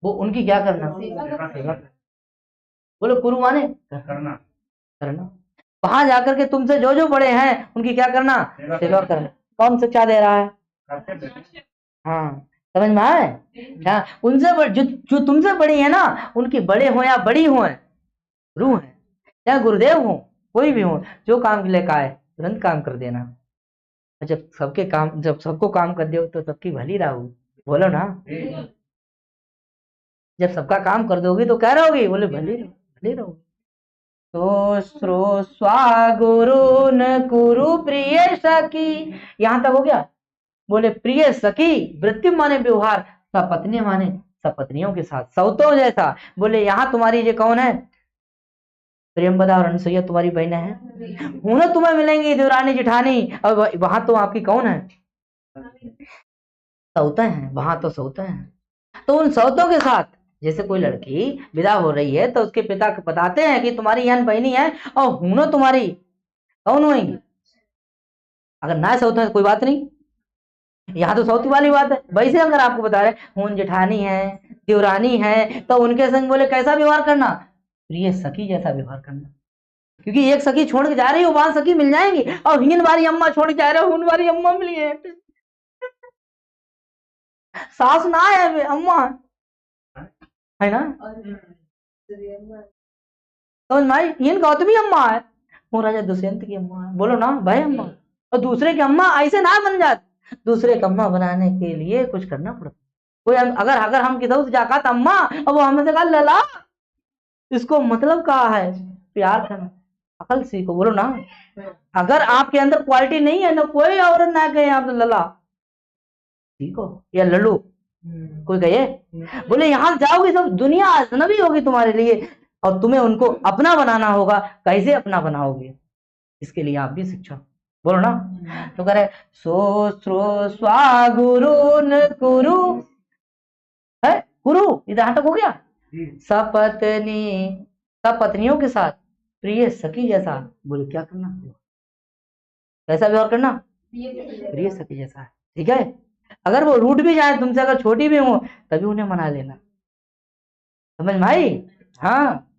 वो उनकी क्या करना, सेवा। बोलो गुरु माने करना, करना। वहां जाकर के तुमसे जो जो बड़े हैं उनकी क्या करना, सेवा करना। कौन शिक्षा दे रहा है, हाँ समझ में आए। हाँ, उनसे जो तुमसे बड़ी है ना, उनकी बड़े हो या बड़ी हो, गुरु है या गुरुदेव हो, कोई भी हो, जो काम के लिए कहा है तुरंत काम कर देना। जब सबको काम कर दो तो सबकी भली रहो, बोलो ना। जब सबका काम कर दोगी तो क्या रहोगी, बोले भली रहोगी। तो गुरु न गुरु प्रिय सखी, यहां तक हो गया। बोले प्रिय सखी, वृत्ति माने व्यवहार, सपत्नी माने सपत्नियों के साथ, सौतों जैसा। बोले यहाँ तुम्हारी ये कौन है, प्रेमवदा और अनसुईया तुम्हारी बहनें हैं, उन्हें तुम्हें मिलेंगी देवरानी जेठानी, और वहां तो आपकी कौन है, सौते हैं, वहां तो सौते हैं। तो उन सौतों के साथ, जैसे कोई लड़की विदा हो रही है तो उसके पिता बताते हैं कि तुम्हारी यहाँ बहनी है, और हुनो तुम्हारी कौन होगी। अगर ना सौते हैं तो कोई बात नहीं, यहाँ तो सौती वाली बात है। वैसे अगर आपको बता रहे हून जेठानी है, देवरानी है, तो उनके संग बोले कैसा व्यवहार करना, प्रिय सखी जैसा व्यवहार करना। क्योंकि एक सखी छोड़ के जा रही हो, वहां सखी मिल जाएंगी, और हिन वाली अम्मा छोड़ के जा रहे हो, हुन वाली अम्मा मिली है। सास ना है, अम्मा है ना, तो भाई हिन गौतमी अम्मा है, वो राजा दुष्यंत की अम्मा है, बोलो ना भाई अम्मा। और दूसरे की अम्मा ऐसे ना बन जाती, दूसरे की अम्मा बनाने के लिए कुछ करना पड़ता। कोई अगर अगर हम किधर से जाकर अम्मा, अब वो हमसे कहा लला, इसको मतलब कहा है प्यार करना, अकल सीखो, बोलो ना। अगर आपके अंदर क्वालिटी नहीं है ना, कोई औरत ना कहे आप लला सीखो या लल्लू, कोई कहे, बोले यहाँ जाओगे सब दुनिया अजनबी होगी तुम्हारे लिए, और तुम्हें उनको अपना बनाना होगा। कैसे अपना बनाओगे, इसके लिए आप भी शिक्षा, बोलो ना। तो कह रहे सो स्रो स्वा गुरु न कुरु है, गुरु इधर तक हो गया। सपत्नी, सपत्नियों के साथ प्रिय सखी जैसा, बोले क्या करना, कैसा व्यवहार करना, प्रिय सखी जैसा, ठीक है। अगर वो रूठ भी जाए तुमसे, अगर छोटी भी हो तभी उन्हें मना लेना, समझ भाई। हाँ,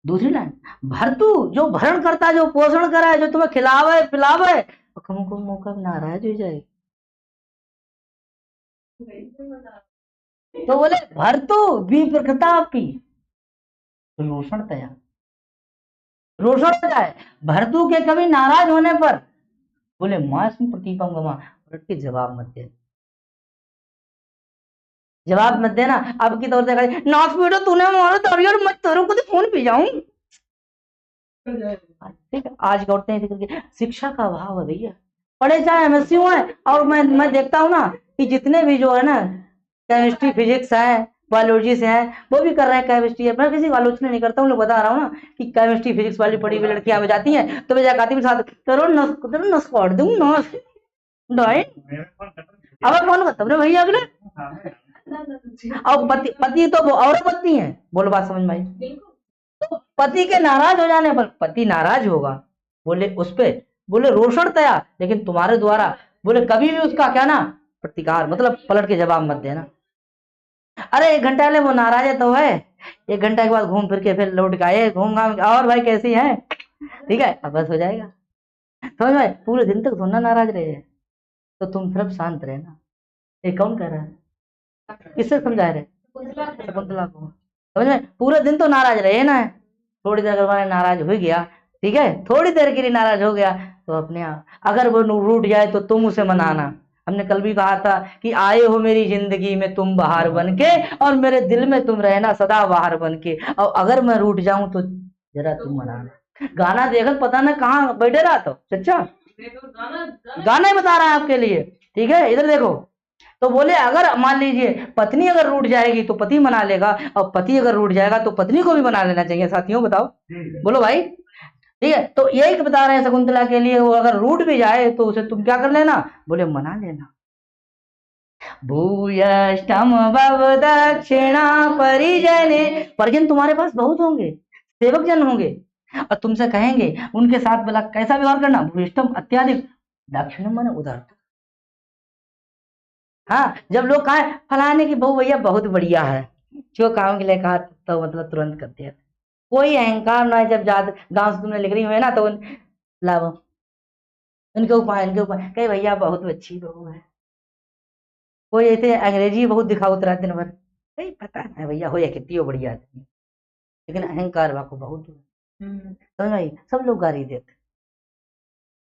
दूसरी लाइन, भरतु जो भरण करता, जो पोषण कराए, जो तुम्हें खिलावे पिलावे, तुमको मौका नाराज हो जाए। तो बोले भरतु विप्रतापी, रोषण तया, रोषण हो जाए भरतु के कभी नाराज होने पर, बोले मास में प्रतिपम गमा, उलट के जवाब मत दे, जवाब मत देना। अब की तौर से नाच बेटा तूने मारा तो यार मैं तेरे को तो फोन पी जाऊं, ठीक है। आज का औरतें करके शिक्षा का अभाव है भैया, पढ़े चाहे एमएससी है। और मैं देखता हूँ ना कि जितने भी जो है ना केमिस्ट्री फिजिक्स है बायोलॉजी से है, वो भी कर रहे हैं केमिस्ट्री। मैं किसी को आलोचना नहीं करता हूँ, लोग बता रहा हूँ ना कि केमिस्ट्री फिजिक्स वाली पढ़ी हुई लड़कियां में जाती हैं तो वे जाती में साथ करो नस काट दूं नस डाई। अब फोन करता हूँ भैया अगले, और पति तो वो और पत्नी है, बोलो बात समझ में आई। तो पति के नाराज हो जाने पर, पति नाराज होगा बोले उस पे, बोले रोषण तया, लेकिन तुम्हारे द्वारा बोले कभी भी उसका क्या ना प्रतिकार, मतलब पलट के जवाब मत देना। अरे 1 घंटा ले वो नाराज है तो है, 1 घंटा के बाद घूम फिर के फिर लौट के आए, घूम घाम के और भाई कैसी है, ठीक है, अब बस हो जाएगा। समझ में, पूरे दिन तक थोड़ा नाराज रहे, तो तुम सिर्फ शांत रहना। ये कौन कह रहा है, किससे समझा रहे, शकुंतला को। समझ में, पूरे दिन तो नाराज रहे ना, थोड़ी देर बाद नाराज हो गया, ठीक है, थोड़ी देर के लिए नाराज हो गया तो अपने आप, अगर वो रूठ जाए तो तुम उसे मनाना। हमने कल भी कहा था कि आए हो मेरी जिंदगी में तुम बहार बन के, और मेरे दिल में तुम रहना सदा बहार बन के, और अगर मैं रूठ जाऊं तो जरा तुम मनाना। गाना देखकर पता ना कहाँ बैठे रहा, तो सच्चा गाना ही बता रहा है आपके लिए, ठीक है। इधर देखो, तो बोले अगर मान लीजिए पत्नी अगर रूठ जाएगी तो पति मना लेगा, और पति अगर रूठ जाएगा तो पत्नी को भी मना लेना चाहिए। साथियों बताओ, बोलो भाई, ठीक है। तो यही बता रहे हैं शकुंतला के लिए, वो अगर रूठ भी जाए तो उसे तुम क्या कर लेना, बोले मना लेना। भूयष्टम भव दक्षिणा परिजने, परिजन तुम्हारे पास बहुत होंगे, सेवक जन होंगे, और तुमसे कहेंगे उनके साथ बोला कैसा व्यवहार करना, भूयष्टम अत्याधिक, दक्षिणम माने उदार। हाँ, जब लोग कहा फलाने की बहू भैया बहुत बढ़िया है, जो काम के लिए कहा तो मतलब तुरंत करते हैं, कोई अहंकार ना है। जब गांव से तुमने लिख रही हुई ना तो लाओ इनके ऊपर कहे भैया बहुत अच्छी बहू है। कोई ऐसे अंग्रेजी बहुत दिखाओ उतरा दिन भर, नहीं पता है भैया हो या कितनी हो बढ़िया आदमी, लेकिन अहंकार वाको बहुत समझ आई, सब लोग गाली देते।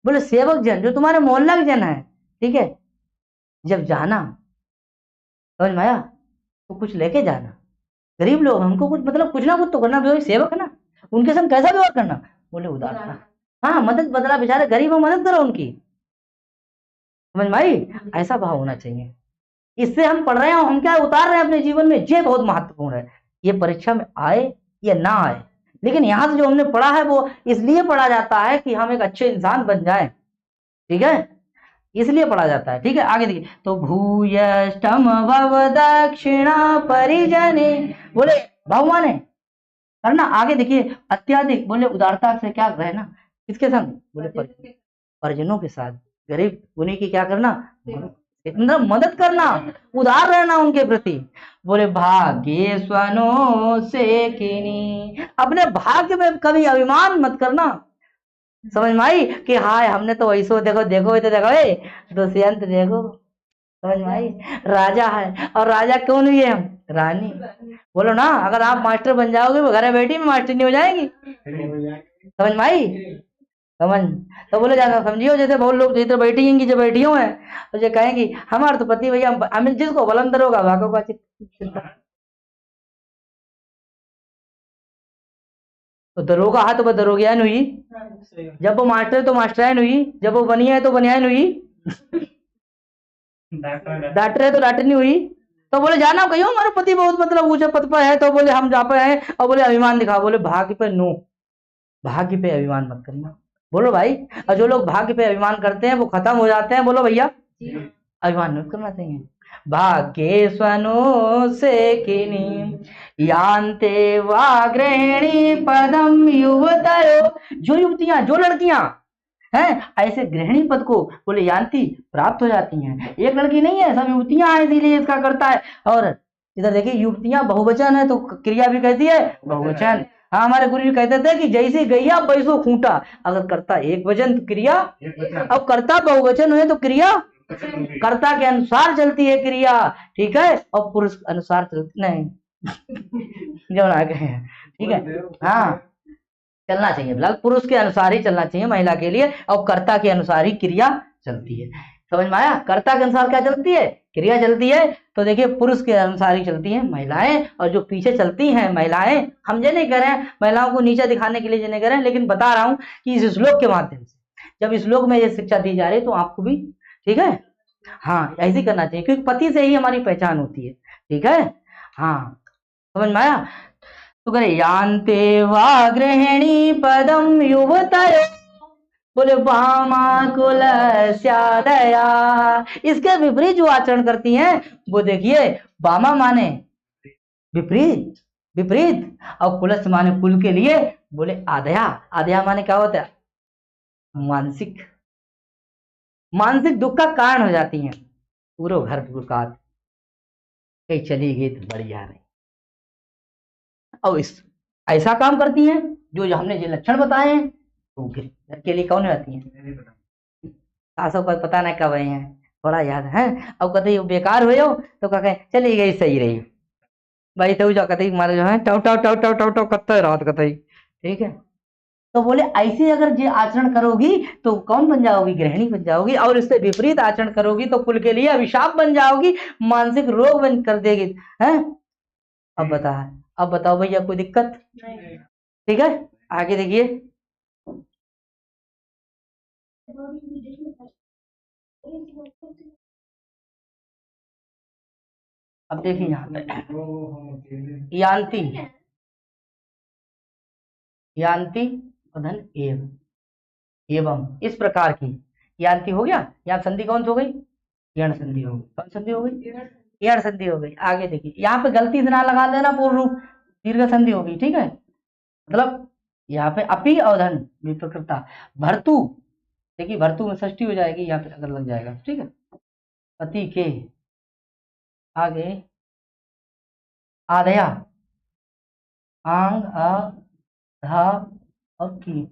बोले सेवक जन जो तुम्हारे मोहल्ला के जन है, ठीक है, जब जाना समझ में आया तो कुछ लेके जाना। गरीब लोग हमको कुछ मतलब कुछ ना कुछ तो करना, जो सेवक है ना उनके संग कैसा व्यवहार करना, बोले उदारता। हाँ, मदद बदला, बेचारे गरीब हो मदद करो उनकी, समझ में आई, ऐसा भाव होना चाहिए। इससे हम पढ़ रहे हैं, हम क्या उतार रहे हैं अपने जीवन में, ये बहुत महत्वपूर्ण है। ये परीक्षा में आए या ना आए, लेकिन यहाँ से जो हमने पढ़ा है वो इसलिए पढ़ा जाता है कि हम एक अच्छे इंसान बन जाए, ठीक है, इसलिए पढ़ा जाता है, ठीक है। आगे देखिए, तो भूयष्टम भव दक्षिणा परिजने, बोले भगवान है करना। आगे देखिए अत्याधिक, बोले उदारता से क्या रहना, किसके संग, बोले परिजनों के साथ, गरीब उन्हीं की क्या करना, इतना मदद करना, उदार रहना उनके प्रति। बोले भाग्य स्वनो से किनी, अपने भाग्य में कभी अभिमान मत करना। समझ में आई कि हाय हमने तो ऐसो देखो देखो तो देखो दुष्यंत देखो, समझ में आई, राजा है, और राजा कौन हुई है, हम रानी। बोलो ना, अगर आप मास्टर बन जाओगे वो घर बैठी में मास्टर नहीं हो जाएगी, समझ में आई? समझ। तो बोले ज्यादा समझियो, जैसे बहुत लोग जिधर बैठी हैं जो बैठी हुए हैं, तो जो कहेंगी हमारे तो पति भैया, हमें जिसको बलंदर होगा भागो का चिंता। तो दरोगा है तो वह दरोगियान हुई, जब वो मास्टर है तो मास्टराइन हुई, जब वो बनिया है तो बनियान हुई, डॉक्टर है तो डॉक्टरनी हुई। तो बोले जाना कहियो हमारा पति बहुत मतलब ऊंचे पद पर है, तो बोले हम जा पे हैं, और बोले अभिमान दिखा, बोले भाग्य पे नो, भाग्य पे अभिमान मत करना। बोलो भाई, और जो लोग भाग्य पे अभिमान करते हैं वो खत्म हो जाते हैं, बोलो भैया, अभिमान मत करना चाहिए। भाग्येष्वनो से किनी यान्ते वाग्रहिणी पदम युवतयो, जो युवतियां जो लड़कियां हैं ऐसे गृहिणी पद को बोले यान्ति प्राप्त हो जाती हैं। एक लड़की नहीं है, सब युवतियां हैं, इसीलिए इसका करता है। और इधर देखिए युवतियां बहुवचन है तो क्रिया भी कहती है बहुवचन। हाँ, हमारे गुरु जी कहते थे कि जैसे गैया वैसो खूंटा, अगर करता एक वचन तो क्रिया, अब करता बहुवचन हुए तो क्रिया कर्ता के अनुसार चलती है क्रिया, ठीक है, और पुरुष अनुसार चलती नहीं। जो ना कहे, ठीक है। हाँ, चलना चाहिए फिलहाल पुरुष के अनुसार ही चलना चाहिए महिला के लिए, और कर्ता के अनुसार ही क्रिया चलती है। समझ में आया? कर्ता के अनुसार क्या चलती है? क्रिया चलती है। तो देखिए पुरुष के अनुसार ही चलती हैं महिलाएं, और जो पीछे चलती हैं महिलाएं, हम ये नहीं कह रहे हैं महिलाओं को नीचे दिखाने के लिए ये नहीं कह रहे हैं, लेकिन बता रहा हूं कि इस श्लोक के माध्यम से, जब इस श्लोक में ये शिक्षा दी जा रही है तो आपको भी, ठीक है, हाँ ऐसे ही करना चाहिए, क्योंकि पति से ही हमारी पहचान होती है, ठीक है। हाँ, समझ में आया? तो करे यान्ते वा गृहिणी पदम युवतयो, बोले वामाकुल स्यादया, इसके विपरीत जो आचरण करती हैं वो देखिए, वामा माने विपरीत, विपरीत, और कुलस माने कुल के लिए, बोले आदया, आदया माने क्या होता है? मानसिक, मानसिक दुख का कारण हो जाती हैं। पूरा घर का कहीं चली गई तो बढ़िया नहीं, और इस ऐसा काम करती हैं जो हमने जो लक्षण बताए हैं, तो घर के लिए कौन आती हैं? सासों को पता नहीं कब आए हैं, थोड़ा याद है। अब कतई बेकार हुए हो तो कहे चली गई सही रही, भाई तो जा कतई मारे जो है टव टव टव टव टव टव कत्ते रात कतई, ठीक है। तो बोले ऐसे अगर ये आचरण करोगी तो कौन बन जाओगी? गृहिणी बन जाओगी, और इससे विपरीत आचरण करोगी तो कुल के लिए अभिशाप बन जाओगी, मानसिक रोग बन कर देगी, है। अब बता, अब बताओ भैया कोई दिक्कत? ठीक है, आगे देखिए। अब देखिए यहाँ पे यान्ति, यान्ति और धन एवं, एवं इस प्रकार की यान्ति हो गया, यहाँ संधि कौन सी हो गई? यण संधि हो गई। कौन संधि हो गई? यण संधि हो गई। आगे देखिए यहाँ पे गलती से ना लगा देना पूर्ण रूप, दीर्घ संधि होगी, ठीक है। मतलब यहाँ पे अपी और धन विप्रकृता, भर्तु, देखिए भर्तु में षष्ठी हो जाएगी, यहाँ पे अगर लग जाएगा, ठीक है। पति के आगे आधया, आंग आ धा और की,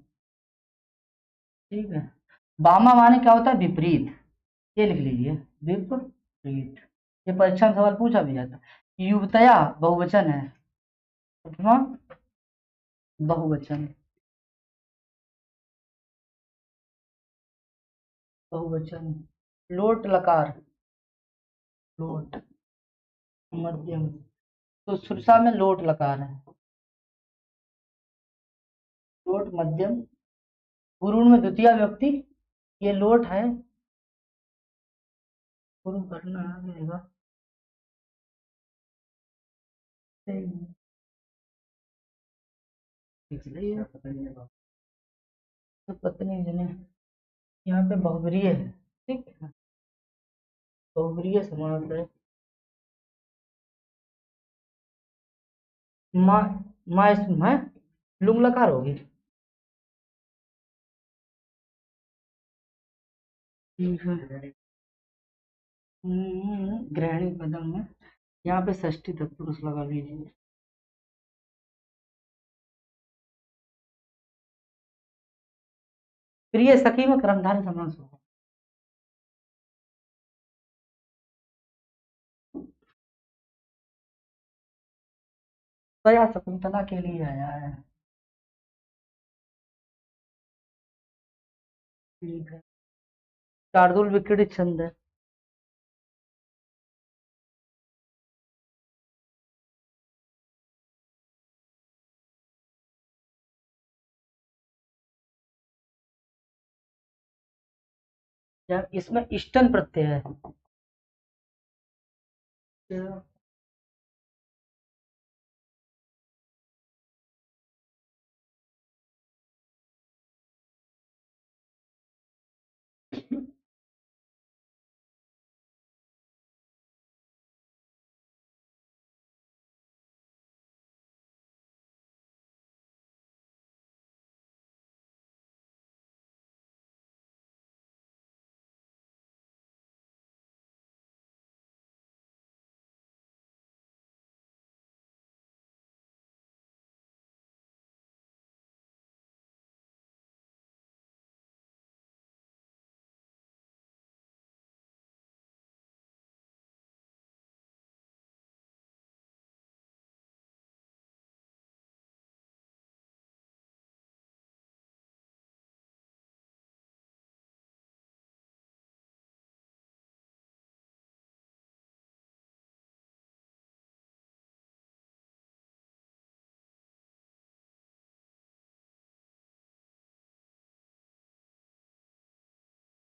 ठीक है। बामा माने क्या होता है? विपरीत, ये लिख लीजिए, विपरीत। ये परीक्षा में सवाल पूछा भी जाता है। युवतया बहुवचन है, प्रथमा बहुवचन, बहुवचन। लोट लकार, लोट मध्यम, तो सुरसा में लोट लकार है, लोट मध्यम, गुरुण में द्वितीय व्यक्ति, ये लोट है, गुरु करना रहेगा, इसलिए तो पत्नी जने यहाँ पे बहुब्रीय है, ठीक है, बहुब्रीय समास है। माँ, माँ इसमें लुंग लकार होगी, ठीक है। ग्रहणी पदम में यहाँ पे षष्ठी तत्पुरुष लगा लीजिए। प्रिय सखी में कर्मधारय समास होगा। तो यार शकुंतला के लिए आया है। ठीक है, शार्दुल विक्रीडित छंद है। या इसमें इष्टन प्रत्यय है।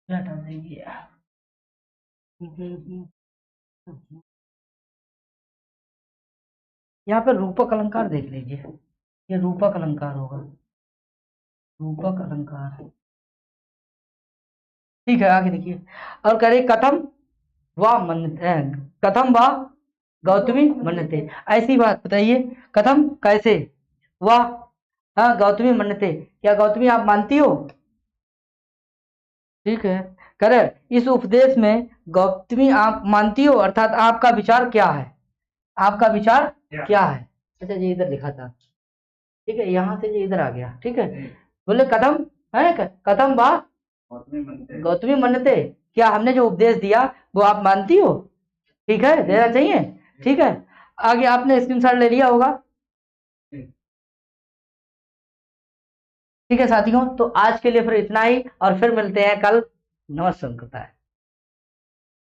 हटा देंगे। यहाँ पे रूपक अलंकार देख लीजिए, ये रूपक अलंकार होगा, रूपक अलंकार। ठीक है, आगे देखिए। और कह रहे कथम व मन, कथम व गौतमी मन्यते, ऐसी बात बताइए, कथम कैसे, वाह, हाँ गौतमी मन्यते, क्या गौतमी आप मानती हो? ठीक है, करे इस उपदेश में गौतमी आप मानती हो, अर्थात आपका विचार क्या है, आपका विचार क्या है। अच्छा जी, इधर लिखा था, ठीक है, यहाँ से जी इधर आ गया, ठीक है। बोले कथम है, कथम बा गौतमी मन्यते, क्या हमने जो उपदेश दिया वो आप मानती हो? ठीक है, देना चाहिए। ठीक है, आगे आपने स्क्रीनशॉट ले लिया होगा। ठीक है साथियों, तो आज के लिए फिर इतना ही, और फिर मिलते हैं कल। नमस्कार।